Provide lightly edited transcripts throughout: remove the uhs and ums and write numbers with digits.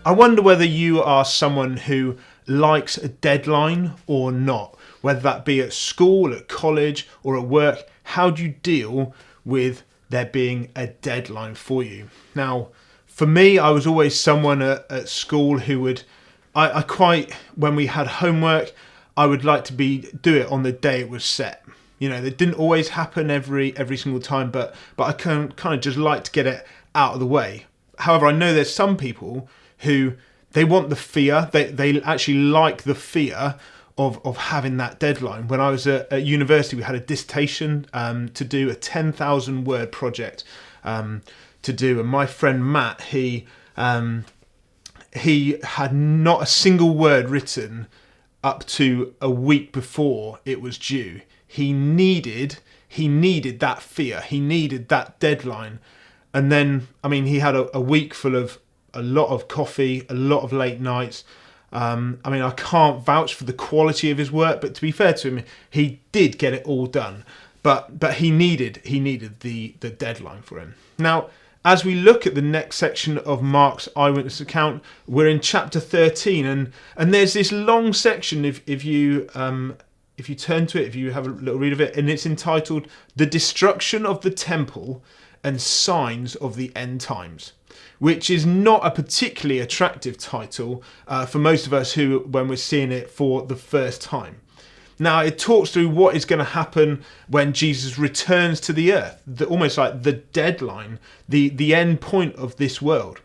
I wonder whether you are someone who likes a deadline or not, whether that be at school, at college, or at work. How do you deal with there being a deadline for you? Now, for me, I was always someone at school who would, I quite, when we had homework, I would like to do it on the day it was set. You know, it didn't always happen every single time, but I kind of just like to get it out of the way. However, I know there's some people who they want the fear, they actually like the fear of having that deadline. When I was at university, we had a dissertation to do, a 10,000 word project to do, and my friend Matt, he had not a single word written up to a week before it was due. He needed that fear, he needed that deadline. And then, I mean, he had a week full of a lot of coffee, a lot of late nights. I mean, I can't vouch for the quality of his work, but to be fair to him, he did get it all done. But he needed the deadline for him. Now, as we look at the next section of Mark's eyewitness account, we're in chapter 13, and there's this long section. If you turn to it, if you have a little read of it, and it's entitled "The Destruction of the Temple and Signs of the End Times," which is not a particularly attractive title for most of us when we're seeing it for the first time. Now, it talks through what is going to happen when Jesus returns to the earth, almost like the deadline, the end point of this world.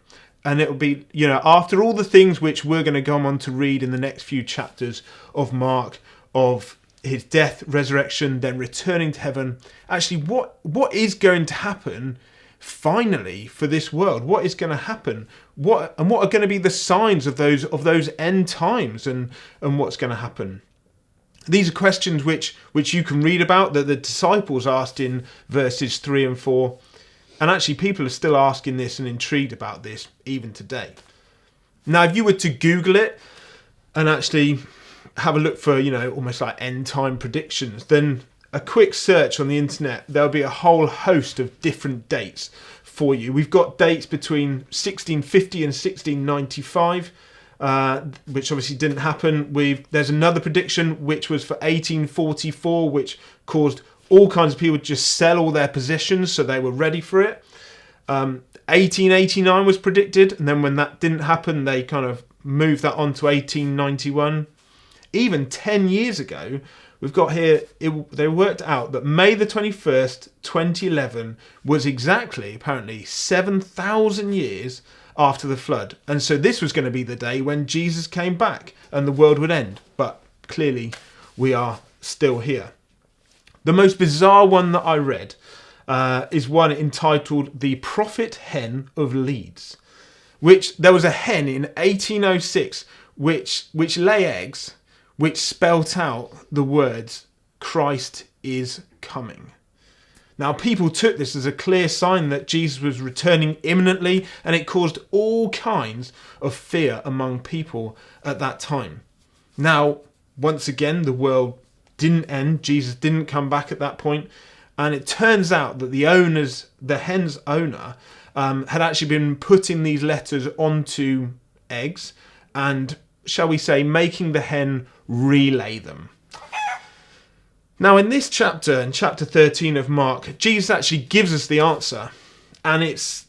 And it will be, you know, after all the things which we're going to go on to read in the next few chapters of Mark, of his death, resurrection, then returning to heaven. Actually, what is going to happen finally for this world? What is going to happen? What are going to be the signs of those end times, and what's going to happen? These are questions which you can read about, that the disciples asked in verses 3 and 4. And actually, people are still asking this and intrigued about this even today. Now, if you were to Google it and actually have a look for, you know, almost like end time predictions, then a quick search on the internet, there'll be a whole host of different dates for you. We've got dates between 1650 and 1695, which obviously didn't happen. There's another prediction which was for 1844, which caused all kinds of people to just sell all their possessions so they were ready for it. 1889 was predicted, and then when that didn't happen, they kind of moved that on to 1891. Even 10 years ago, we've got here, they worked out that May the 21st, 2011 was exactly, apparently, 7,000 years after the flood. And so this was going to be the day when Jesus came back and the world would end. But clearly, we are still here. The most bizarre one that I read is one entitled "The Prophet Hen of Leeds," which there was a hen in 1806 which lay eggs, which spelt out the words, "Christ is coming." Now, people took this as a clear sign that Jesus was returning imminently, and it caused all kinds of fear among people at that time. Now, once again, the world didn't end. Jesus didn't come back at that point. And it turns out that the hen's owner, had actually been putting these letters onto eggs and, shall we say, making the hen relay them. Now, in this chapter, in chapter 13 of Mark, Jesus actually gives us the answer, and it's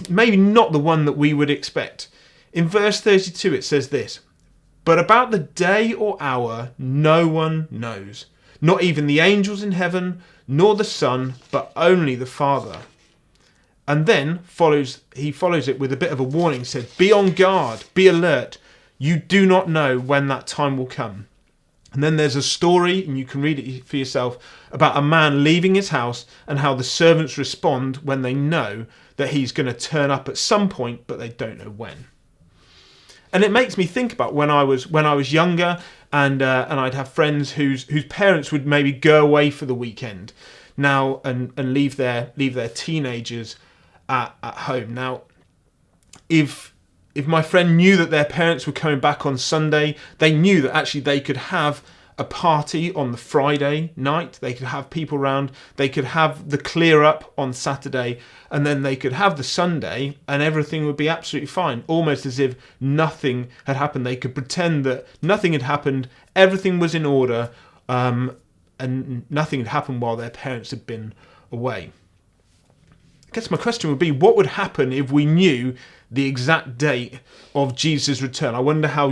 maybe not the one that we would expect. In verse 32, it says this: "But about the day or hour no one knows, not even the angels in heaven, nor the Son, but only the Father." And then he follows it with a bit of a warning, said, "Be on guard, be alert. You do not know when that time will come." And then there's a story, and you can read it for yourself, about a man leaving his house and how the servants respond when they know that he's going to turn up at some point, but they don't know when. And it makes me think about when I was younger, and I'd have friends whose parents would maybe go away for the weekend now and leave their teenagers at home. Now, if my friend knew that their parents were coming back on Sunday, they knew that actually they could have a party on the Friday night. They could have people around. They could have the clear up on Saturday, and then they could have the Sunday, and everything would be absolutely fine, almost as if nothing had happened. They could pretend that nothing had happened, everything was in order, and nothing had happened while their parents had been away. I guess my question would be, what would happen if we knew the exact date of Jesus' return? I wonder how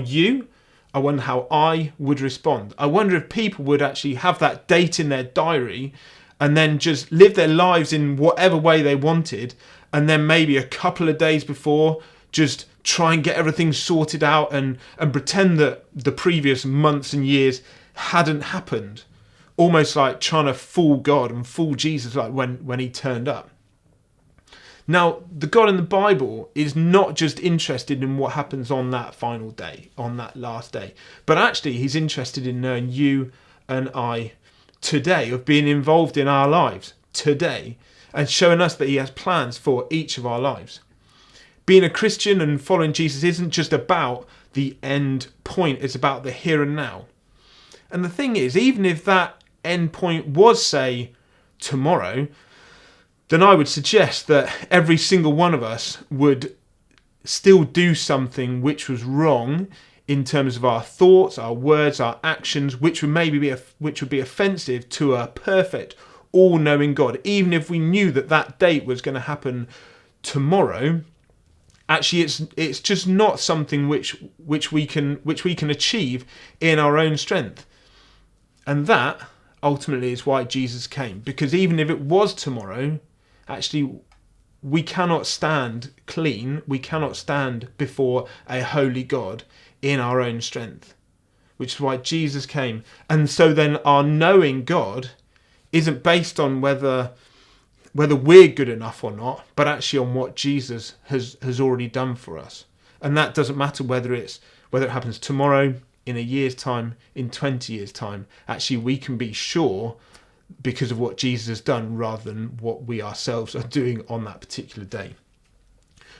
I would respond. I wonder if people would actually have that date in their diary and then just live their lives in whatever way they wanted, and then maybe a couple of days before just try and get everything sorted out and pretend that the previous months and years hadn't happened. Almost like trying to fool God and fool Jesus, like when he turned up. Now, the God in the Bible is not just interested in what happens on that final day, on that last day, but actually he's interested in knowing you and I today, of being involved in our lives today, and showing us that he has plans for each of our lives. Being a Christian and following Jesus isn't just about the end point, it's about the here and now. And the thing is, even if that end point was, say, tomorrow, then I would suggest that every single one of us would still do something which was wrong in terms of our thoughts, our words, our actions, which would be offensive to a perfect, all-knowing God. Even if we knew that date was going to happen tomorrow, actually it's just not something which we can achieve in our own strength. And that ultimately is why Jesus came, because even if it was tomorrow, actually, we cannot stand clean. We cannot stand before a holy God in our own strength, which is why Jesus came. And so then our knowing God isn't based on whether we're good enough or not, but actually on what Jesus has already done for us. And that doesn't matter whether it happens tomorrow, in a year's time, in 20 years' time. Actually, we can be sure because of what Jesus has done rather than what we ourselves are doing on that particular day.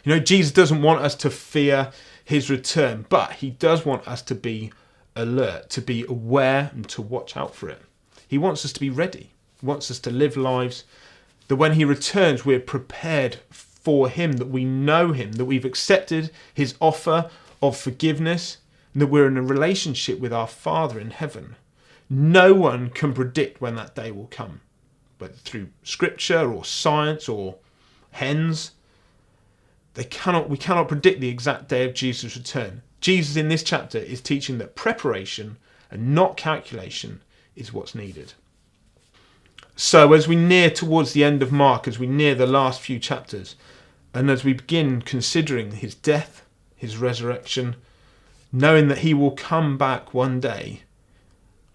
You know, Jesus doesn't want us to fear his return, but he does want us to be alert, to be aware and to watch out for it. He wants us to be ready. He wants us to live lives that when he returns, we're prepared for him, that we know him, that we've accepted his offer of forgiveness, and that we're in a relationship with our Father in heaven. No one can predict when that day will come, whether through scripture or science or hens. We cannot predict the exact day of Jesus' return. Jesus in this chapter is teaching that preparation and not calculation is what's needed. So as we near towards the end of Mark, as we near the last few chapters, and as we begin considering his death, his resurrection, knowing that he will come back one day,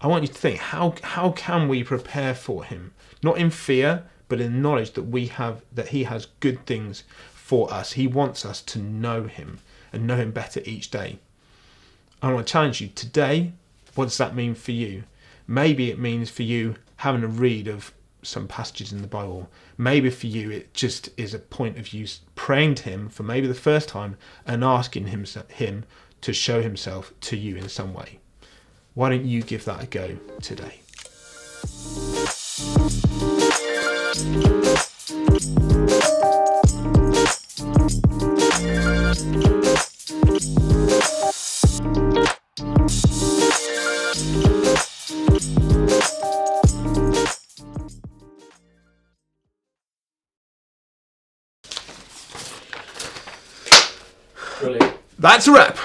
I want you to think, how can we prepare for him? Not in fear, but in knowledge that he has good things for us. He wants us to know him and know him better each day. I want to challenge you today. What does that mean for you? Maybe it means for you having a read of some passages in the Bible. Maybe for you it just is a point of you praying to him for maybe the first time and asking him to show himself to you in some way. Why don't you give that a go today? Brilliant. That's a wrap.